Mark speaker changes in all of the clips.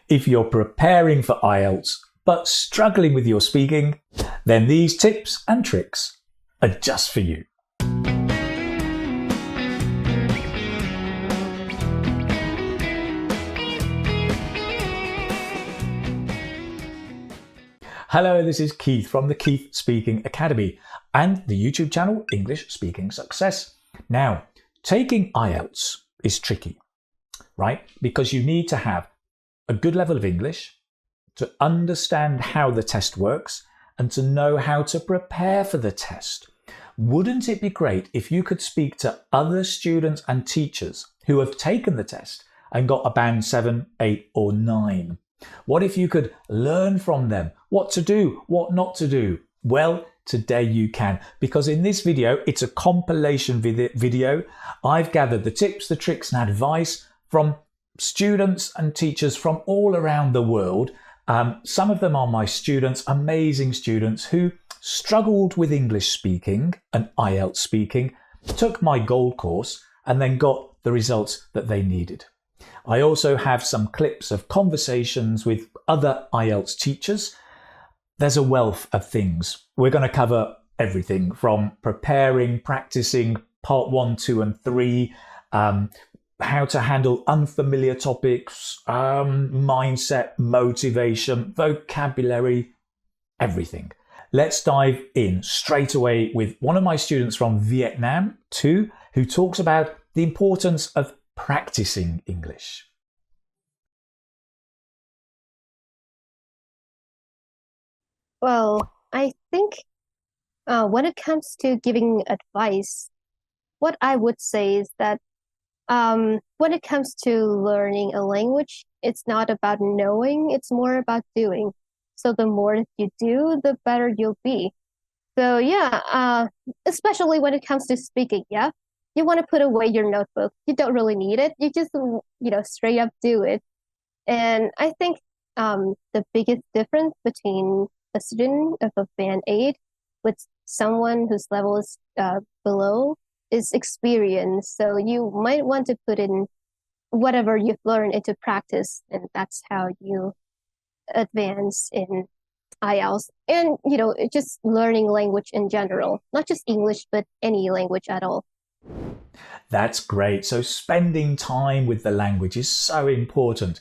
Speaker 1: If you're preparing for IELTS but struggling with your speaking, then these tips and tricks are just for you. Hello, this is Keith from the Keith Speaking Academy and the YouTube channel English Speaking Success. Now, taking IELTS is tricky, right? Because you need to have a good level of English, to understand how the test works, and to know how to prepare for the test. Wouldn't it be great if you could speak to other students and teachers who have taken the test and got a band 7, 8 or 9? What if you could learn from them what to do, what not to do? Well, today you can, because in this video, it's a compilation video. I've gathered the tips, the tricks and advice from students and teachers from all around the world. Some of them are my students, amazing students who struggled with English speaking and IELTS speaking, took my gold course and then got the results that they needed. I also have some clips of conversations with other IELTS teachers. There's a wealth of things. We're going to cover everything from preparing, practicing, part 1, 2 and 3, how to handle unfamiliar topics, mindset, motivation, vocabulary, everything. Let's dive in straight away with one of my students from Vietnam too, who talks about the importance of practicing English.
Speaker 2: Well, I think when it comes to giving advice, what I would say is that when it comes to learning a language, it's not about knowing, it's more about doing. So the more that you do, the better you'll be. So yeah, especially when it comes to speaking, yeah, you want to put away your notebook. You don't really need it. You just, straight up do it. And I think the biggest difference between a student of a band 8 with someone whose level is below is experience. So you might want to put in whatever you've learned into practice, and that's how you advance in IELTS. And, just learning language in general, not just English, but any language at all.
Speaker 1: That's great. So spending time with the language is so important.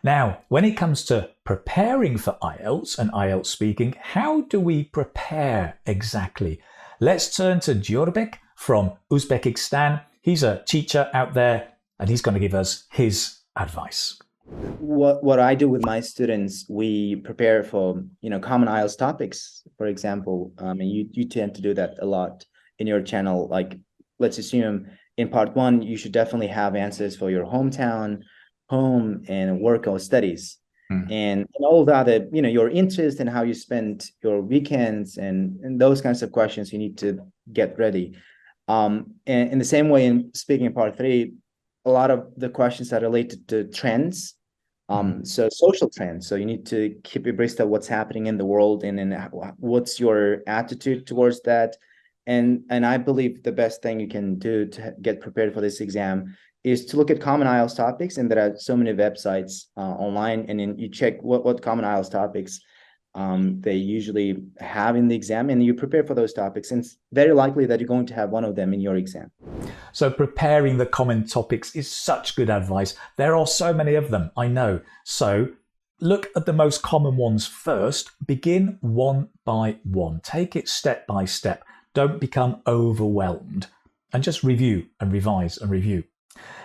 Speaker 1: Now, when it comes to preparing for IELTS and IELTS speaking, how do we prepare exactly? Let's turn to Djorbek from Uzbekistan. He's a teacher out there and he's going to give us his advice.
Speaker 3: What I do with my students, we prepare for common IELTS topics, for example, and you tend to do that a lot in your channel. Like, let's assume in part 1 you should definitely have answers for your hometown, home and work or studies, and all that, your interest and how you spend your weekends and those kinds of questions you need to get ready. And in the same way, in speaking in part 3, a lot of the questions are related to trends, so social trends. So you need to keep abreast of what's happening in the world and then what's your attitude towards that. And I believe the best thing you can do to get prepared for this exam is to look at common IELTS topics, and there are so many websites online, and then you check what common IELTS topics they usually have in the exam, and you prepare for those topics, and it's very likely that you're going to have one of them in your exam.
Speaker 1: So preparing the common topics is such good advice. There are so many of them, I know. So look at the most common ones first. Begin one by one. Take it step by step. Don't become overwhelmed, and just review and revise and review.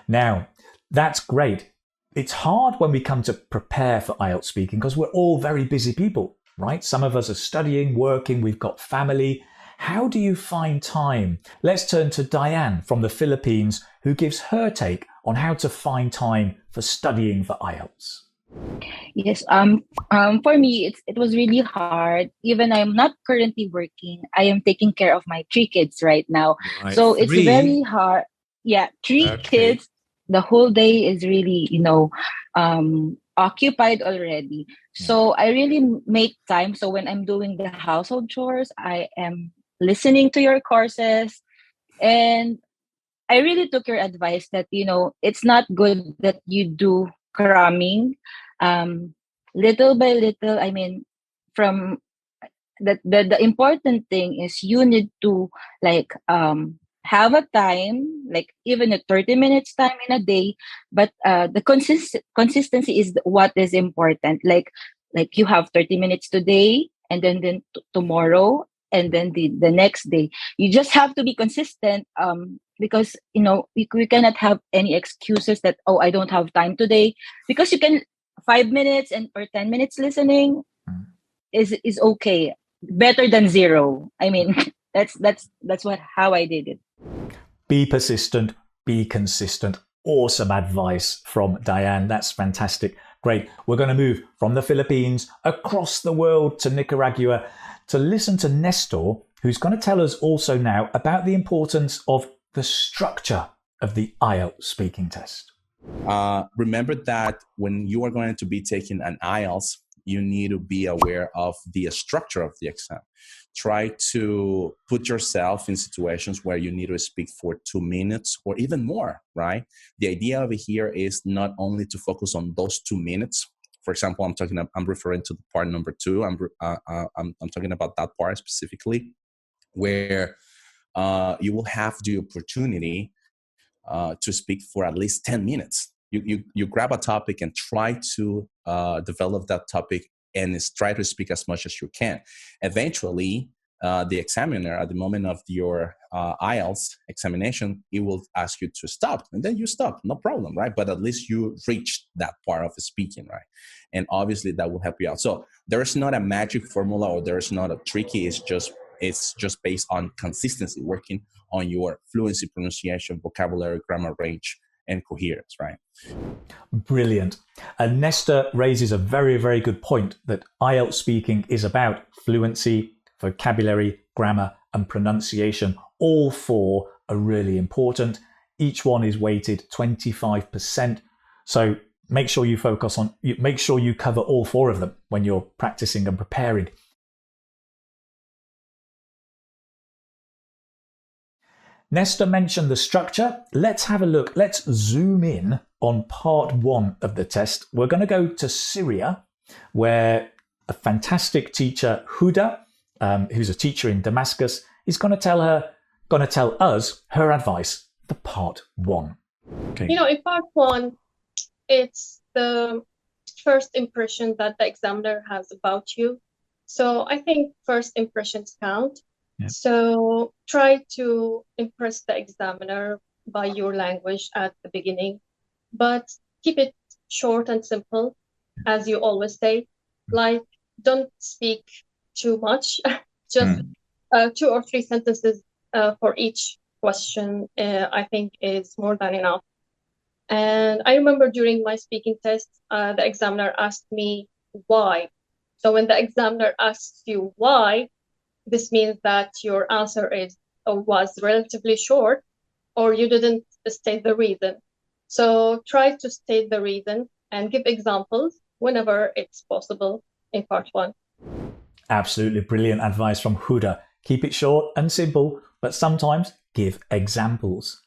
Speaker 1: Now, that's great. It's hard when we come to prepare for IELTS speaking because we're all very busy people, right? Some of us are studying, working, we've got family. How do you find time? Let's turn to Diane from the Philippines, who gives her take on how to find time for studying for IELTS.
Speaker 4: Yes, for me, it was really hard. Even I'm not currently working, I am taking care of my 3 kids right now.
Speaker 1: Right.
Speaker 4: So it's
Speaker 1: 3?
Speaker 4: very hard. Yeah, 3 kids. The whole day is really, occupied already. So I really make time. So when I'm doing the household chores, I am listening to your courses, and I really took your advice that, it's not good that you do cramming little by little, I mean, from the important thing is you need to like have a time, like even a 30 minutes time in a day, but the consistency is what is important. Like you have 30 minutes today, and then tomorrow, and then the next day. You just have to be consistent, because you know we cannot have any excuses that, oh, I don't have time today, because you can 5 minutes and or 10 minutes listening is okay, better than zero. I mean, that's what how I did it.
Speaker 1: Be persistent, be consistent. Awesome advice from Diane. That's fantastic. Great. We're going to move from the Philippines across the world to Nicaragua to listen to Nestor, who's going to tell us also now about the importance of the structure of the IELTS speaking test.
Speaker 5: Remember that when you are going to be taking an IELTS, you need to be aware of the structure of the exam. Try to put yourself in situations where you need to speak for 2 minutes or even more, right? The idea over here is not only to focus on those 2 minutes. For example, I'm referring to the part number 2. I'm talking about that part specifically, where you will have the opportunity to speak for at least 10 minutes. You grab a topic and try to develop that topic and try to speak as much as you can. Eventually, the examiner, at the moment of your IELTS examination, it will ask you to stop, and then you stop, no problem, right? But at least you reached that part of speaking, right? And obviously that will help you out. So there is not a magic formula, or there is not a tricky. It's just based on consistency, working on your fluency, pronunciation, vocabulary, grammar range, and coherence, right?
Speaker 1: Brilliant. And Nestor raises a very, very good point that IELTS speaking is about fluency, vocabulary, grammar, and pronunciation. All 4 are really important. Each one is weighted 25%. So make sure you make sure you cover all 4 of them when you're practicing and preparing. Nestor mentioned the structure. Let's have a look. Let's zoom in on part 1 of the test. We're going to go to Syria, where a fantastic teacher, Huda, who's a teacher in Damascus, is going to tell us her advice for part 1.
Speaker 6: Okay. You know, in part 1, it's the first impression that the examiner has about you. So I think first impressions count. Yeah. So try to impress the examiner by your language at the beginning, but keep it short and simple, as you always say. Like, don't speak too much, just 2 or 3 sentences for each question, I think is more than enough. And I remember during my speaking test, the examiner asked me why. So when the examiner asks you why, this means that your answer was relatively short, or you didn't state the reason. So try to state the reason and give examples whenever it's possible in part 1.
Speaker 1: Absolutely brilliant advice from Huda. Keep it short and simple, but sometimes give examples.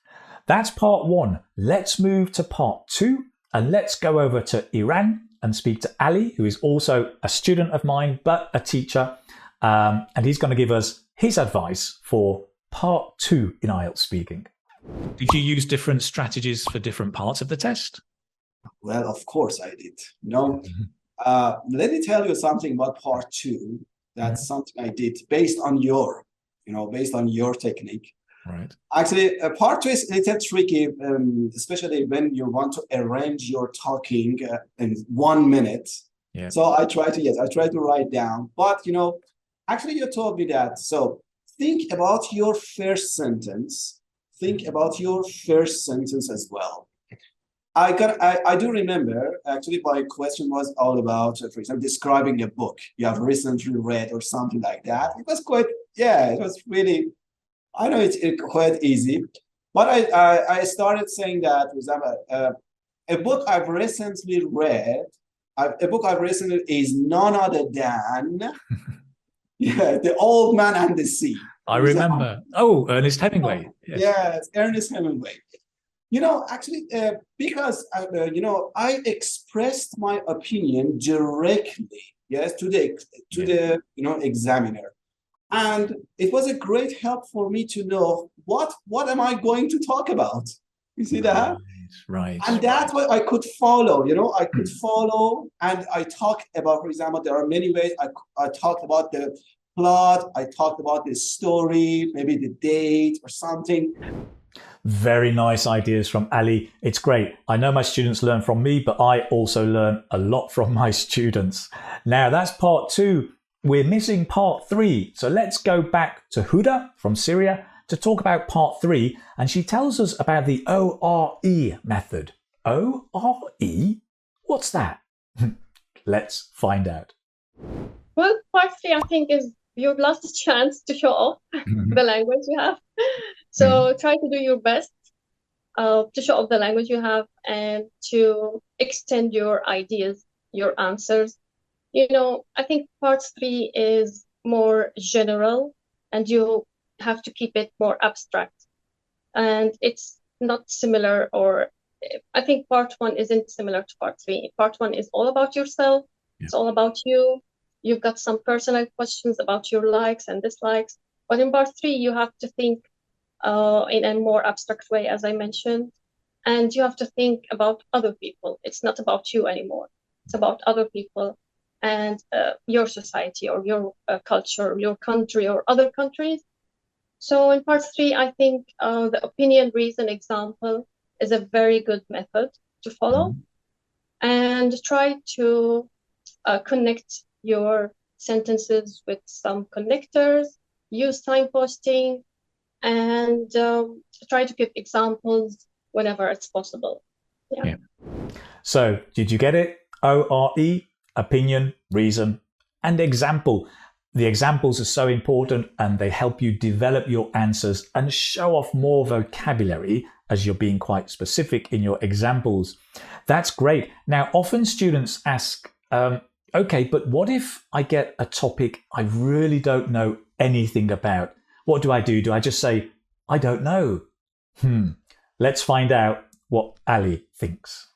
Speaker 1: That's part 1. Let's move to part 2, and let's go over to Iran and speak to Ali, who is also a student of mine, but a teacher. And he's going to give us his advice for part 2 in IELTS speaking. Did you use different strategies for different parts of the test?
Speaker 7: Well, of course I did. Let me tell you something about part 2. That's something I did based on your technique.
Speaker 1: Right.
Speaker 7: Actually, part 2 is a little tricky, especially when you want to arrange your talking in 1 minute. Yeah. So I try to write down, but actually, you told me that. So think about your first sentence. Think about your first sentence as well. I do remember, actually, my question was all about, for example, describing a book you have recently read or something like that. It was it was really, I know it's quite easy. But I started saying that, for example, a book I've recently read, is none other than... Yeah, The Old Man and the Sea.
Speaker 1: I remember. Oh, Ernest Hemingway.
Speaker 7: Yes, Ernest Hemingway. Actually, because I expressed my opinion directly, yes, to the examiner, and it was a great help for me to know what am I going to talk about. You see that?
Speaker 1: Right.
Speaker 7: And that's why I could follow. I could follow, and I talk about, for example, there are many ways. I talked about the plot. I talked about the story, maybe the date or something.
Speaker 1: Very nice ideas from Ali. It's great. I know my students learn from me, but I also learn a lot from my students. Now that's part 2. We're missing part 3. So let's go back to Huda from Syria to talk about part 3. And she tells us about the ORE method. ORE? What's that? Let's find out.
Speaker 6: Well, part 3, I think, is your last chance to show off the language you have. So try to do your best to show off the language you have and to extend your ideas, your answers. I think part 3 is more general and you have to keep it more abstract. And it's not similar, or I think part 1 isn't similar to part 3. Part 1 is all about yourself. Yeah. It's all about you. You've got some personal questions about your likes and dislikes. But in part 3, you have to think in a more abstract way, as I mentioned. And you have to think about other people. It's not about you anymore. It's about other people and your society or your culture, your country or other countries. So in part 3, I think the opinion, reason, example is a very good method to follow. And try to connect your sentences with some connectors, use signposting, and try to give examples whenever it's possible. Yeah.
Speaker 1: So did you get it? ORE, opinion, reason, and example. The examples are so important and they help you develop your answers and show off more vocabulary as you're being quite specific in your examples. That's great. Now, often students ask, okay, but what if I get a topic I really don't know anything about? What do I do? Do I just say, I don't know? Let's find out what Ali thinks.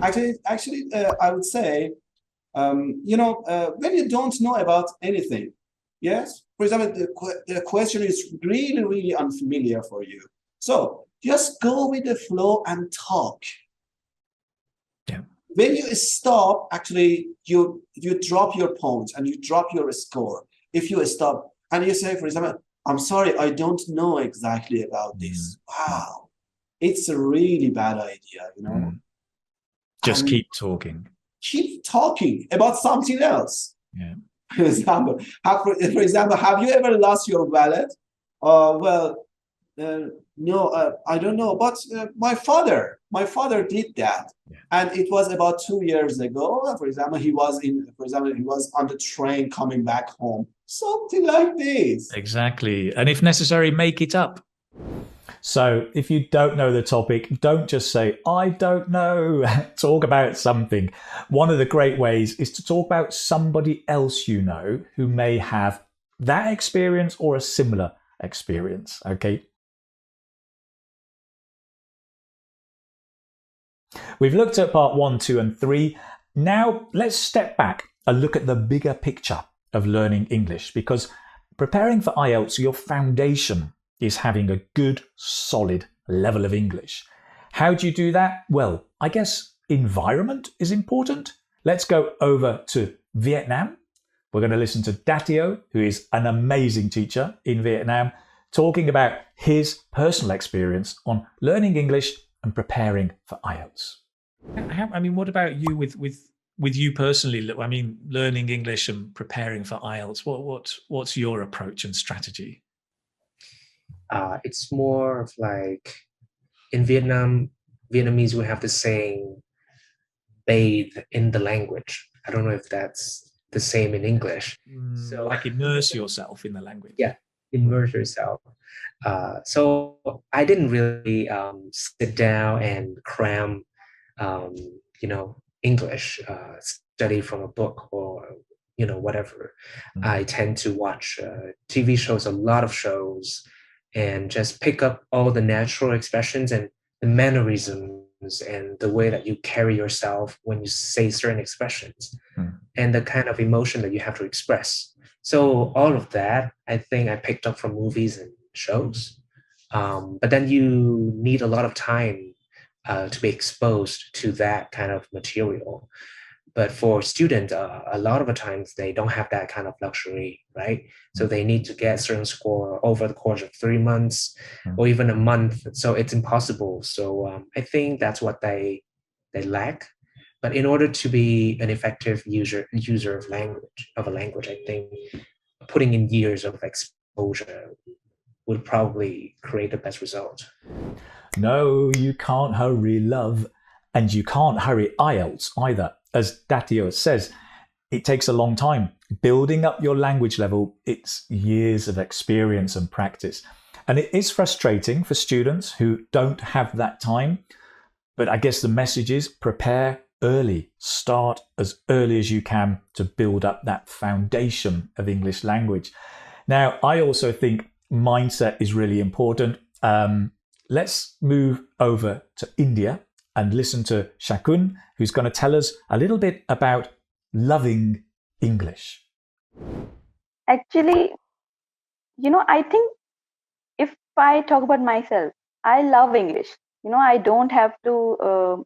Speaker 7: Actually, I would say, when you don't know about anything, yes, for example, the question is really, really unfamiliar for you. So just go with the flow and talk.
Speaker 1: Yeah.
Speaker 7: When you stop, actually, you drop your points and you drop your score. If you stop and you say, for example, I'm sorry, I don't know exactly about this. Wow. It's a really bad idea,
Speaker 1: Just keep talking.
Speaker 7: Keep talking about something else.
Speaker 1: Yeah.
Speaker 7: For example, have you ever lost your wallet? No, I don't know. But my father did that, and it was about 2 years ago. For example, he was on the train coming back home. Something like this.
Speaker 1: Exactly, and if necessary, make it up. So if you don't know the topic, don't just say, I don't know. Talk about something. One of the great ways is to talk about somebody else you know who may have that experience or a similar experience, okay? We've looked at part 1, 2, and 3. Now let's step back and look at the bigger picture of learning English, because preparing for IELTS, your foundation is having a good, solid level of English. How do you do that? Well, I guess environment is important. Let's go over to Vietnam. We're going to listen to Datio, who is an amazing teacher in Vietnam, talking about his personal experience on learning English and preparing for IELTS. What about you with you personally? I mean, learning English and preparing for IELTS. What's your approach and strategy?
Speaker 8: It's more of like in Vietnamese we have the saying, bathe in the language. I don't know if that's the same in English.
Speaker 1: So like immerse yourself in the language.
Speaker 8: Yeah, immerse yourself. So I didn't really sit down and cram, English, study from a book or, whatever. I tend to watch TV shows, a lot of shows, and just pick up all the natural expressions and the mannerisms and the way that you carry yourself when you say certain expressions, and the kind of emotion that you have to express. So all of that, I think I picked up from movies and shows. But then you need a lot of time to be exposed to that kind of material. But for students, a lot of the times they don't have that kind of luxury, right? So they need to get a certain score over the course of 3 months or even a month. So it's impossible. So I think that's what they lack. But in order to be an effective user of a language, I think putting in years of exposure would probably create the best result.
Speaker 1: No, you can't hurry love, and you can't hurry IELTS either. As Datio says, it takes a long time. Building up your language level, it's years of experience and practice. And it is frustrating for students who don't have that time. But I guess the message is prepare early. Start as early as you can to build up that foundation of English language. Now, I also think mindset is really important. Let's move over to India and listen to Shakun, who's going to tell us a little bit about loving English.
Speaker 9: Actually, I think if I talk about myself, I love English. I don't have to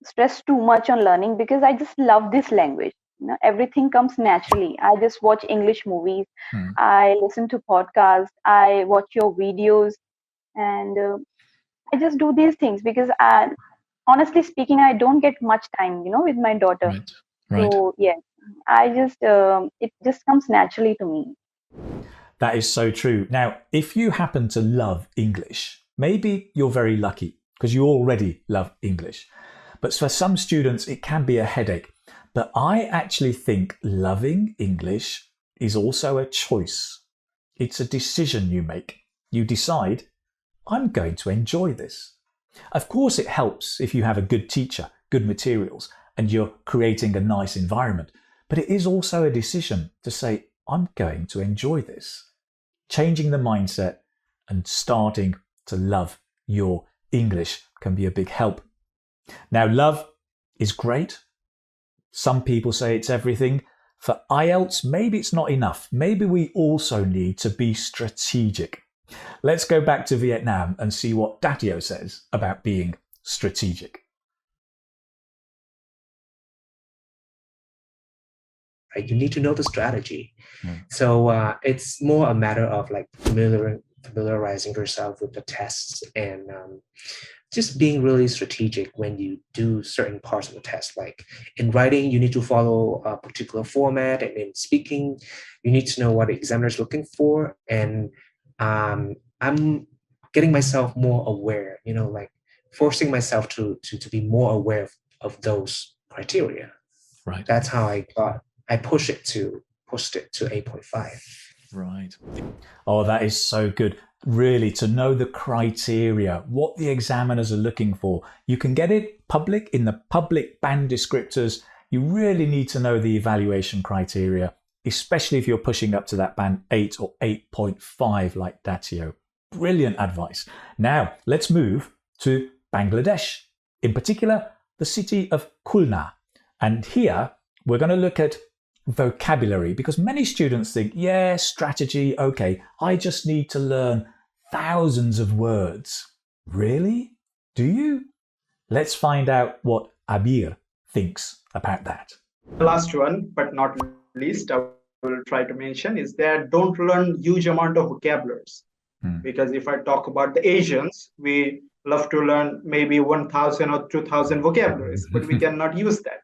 Speaker 9: stress too much on learning because I just love this language. Everything comes naturally. I just watch English movies. I listen to podcasts. I watch your videos, and I just do these things because honestly speaking, I don't get much time, with my daughter.
Speaker 1: Right.
Speaker 9: So yes, I just it just comes naturally to me.
Speaker 1: That is so true. Now, if you happen to love English, maybe you're very lucky because you already love English. But for some students, it can be a headache. But I actually think loving English is also a choice. It's a decision you make. You decide, I'm going to enjoy this. Of course, it helps if you have a good teacher, good materials, and you're creating a nice environment. But it is also a decision to say, I'm going to enjoy this. Changing the mindset and starting to love your English can be a big help. Now, love is great. Some people say it's everything. For IELTS, maybe it's not enough. Maybe we also need to be strategic. Let's go back to Vietnam and see what Datio says about being strategic.
Speaker 8: Right? You need to know the strategy. So it's more a matter of like familiarizing yourself with the tests and just being really strategic when you do certain parts of the test. Like in writing, you need to follow a particular format, and in speaking, you need to know what the examiner is looking for. And I'm getting myself more aware, like forcing myself to be more aware of those criteria.
Speaker 1: Right.
Speaker 8: That's how I pushed it to 8.5.
Speaker 1: Right. Oh, that is so good. Really, to know the criteria, what the examiners are looking for. You can get it public in the public band descriptors. You really need to know the evaluation criteria, especially if you're pushing up to that band 8 or 8.5 like Datio. Brilliant advice. Now, let's move to Bangladesh, in particular, the city of Khulna. And here, we're going to look at vocabulary because many students think, yeah, strategy, okay, I just need to learn thousands of words. Really? Do you? Let's find out what Abir thinks about that.
Speaker 10: The last one, but not least, I will try to mention is that don't learn huge amount of vocabularies. Because if I talk about the Asians, we love to learn maybe 1,000 or 2,000 vocabularies, but we cannot use that.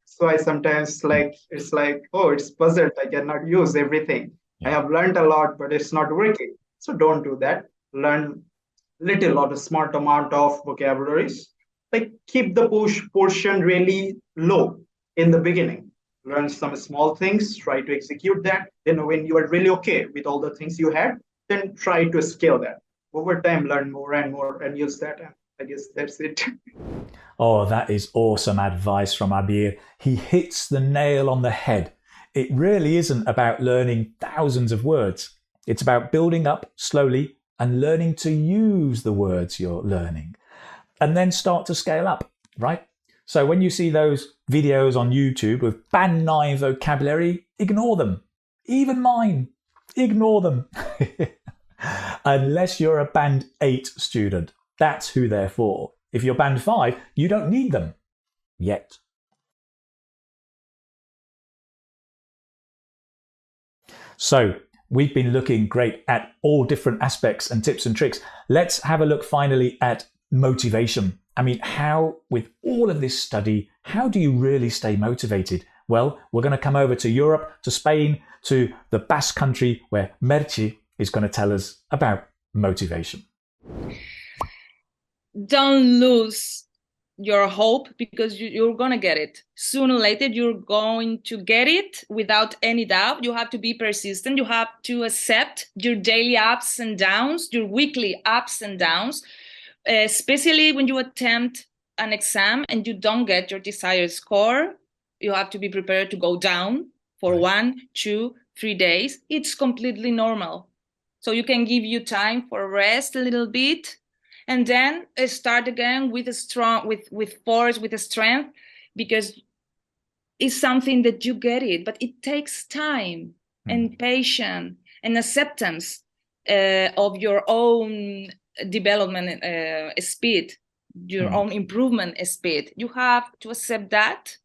Speaker 10: So I sometimes it's like, oh, it's puzzled. I cannot use everything. I have learned a lot, but it's not working. So don't do that. Learn little or a smart amount of vocabularies. Like keep the portion really low in the beginning. Learn some small things, try to execute that. Then when you are really okay with all the things you had, then try to scale that. Over time, learn more and more and use that. And I guess that's it.
Speaker 1: Oh, that is awesome advice from Abir. He hits the nail on the head. It really isn't about learning thousands of words. It's about building up slowly and learning to use the words you're learning. and then start to scale up, right? So when you see those videos on YouTube with band 9 vocabulary, ignore them. Even mine, ignore them. Unless you're a band 8 student, that's who they're for. If you're band 5, you don't need them yet. So we've been looking great at all different aspects and tips and tricks. Let's have a look finally at motivation. I mean, how, with all of this study, how do you really stay motivated? Well, we're going to come over to Europe, to Spain, to the Basque Country, where Merche is going to tell us about motivation.
Speaker 11: Don't lose your hope, because you're going to get it. Sooner or later, you're going to get it without any doubt. You have to be persistent. You have to accept your daily ups and downs, your weekly ups and downs, especially when you attempt an exam and you don't get your desired score. You have to be prepared to go down for 1, 2, 3 days. It's completely normal. So you can give you time for rest a little bit, and then start again with a strong, with force, with a strength, because it's something that you get it, but it takes time and patience and acceptance of your own development speed, your own improvement speed. You have to accept that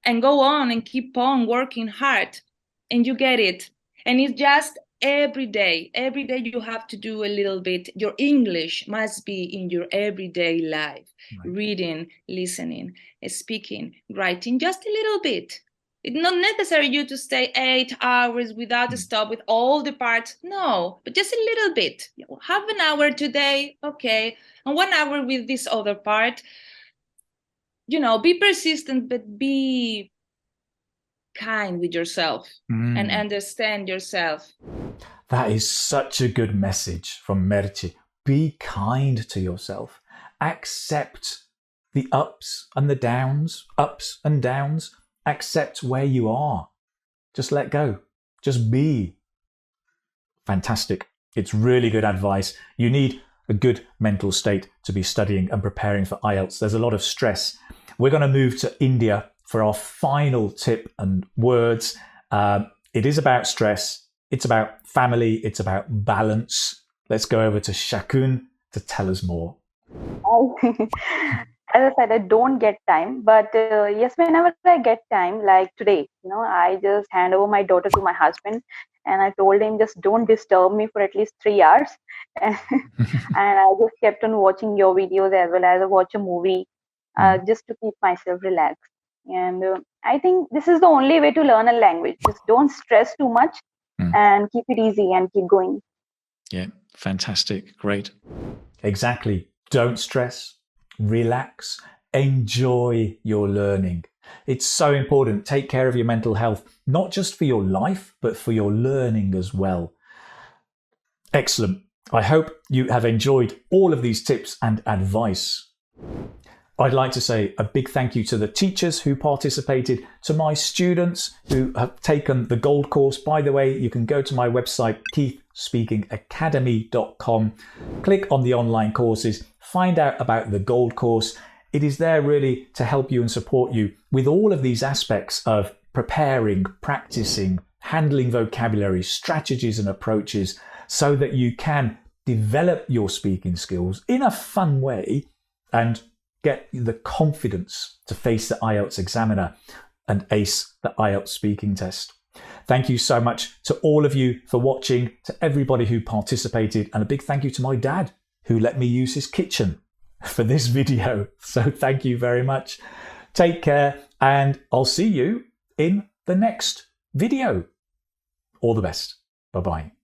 Speaker 11: and go on and keep on working hard, and you get it. And it's just every day you have to do a little bit. Your English must be in your everyday life. Reading, listening, speaking, writing, just a little bit. It's not necessary you to stay 8 hours without a stop with all the parts. No, but just a little bit. Half an hour today, okay, and 1 hour with this other part. You know, be persistent, but be kind with yourself and understand yourself.
Speaker 1: That is such a good message from Merche. Be kind to yourself. Accept the ups and the downs, Accept where you are. Just let go. Just be. Fantastic. It's really good advice. You need a good mental state to be studying and preparing for IELTS. There's a lot of stress. We're going to move to India for our final tip and words. It is about stress. It's about family. It's about balance. Let's go over to Shakun to tell us more.
Speaker 9: As I said, I don't get time, but yes, whenever I get time, like today, I just hand over my daughter to my husband, and I told him, just don't disturb me for at least 3 hours. And I just kept on watching your videos as well as I watch a movie, just to keep myself relaxed. And I think this is the only way to learn a language. Just don't stress too much and keep it easy and keep going.
Speaker 1: Yeah, fantastic. Great. Exactly. Don't stress. Relax. Enjoy your learning. It's so important. Take care of your mental health, not just for your life, but for your learning as well. Excellent. I hope you have enjoyed all of these tips and advice. I'd like to say a big thank you to the teachers who participated, to my students who have taken the Gold course. By the way, you can go to my website, keithspeakingacademy.com, click on the online courses, find out about the Gold course. It is there really to help you and support you with all of these aspects of preparing, practicing, handling vocabulary, strategies and approaches, so that you can develop your speaking skills in a fun way and get the confidence to face the IELTS examiner and ace the IELTS speaking test. Thank you so much to all of you for watching, to everybody who participated, and a big thank you to my dad who let me use his kitchen for this video. So thank you very much. Take care, and I'll see you in the next video. All the best. Bye-bye.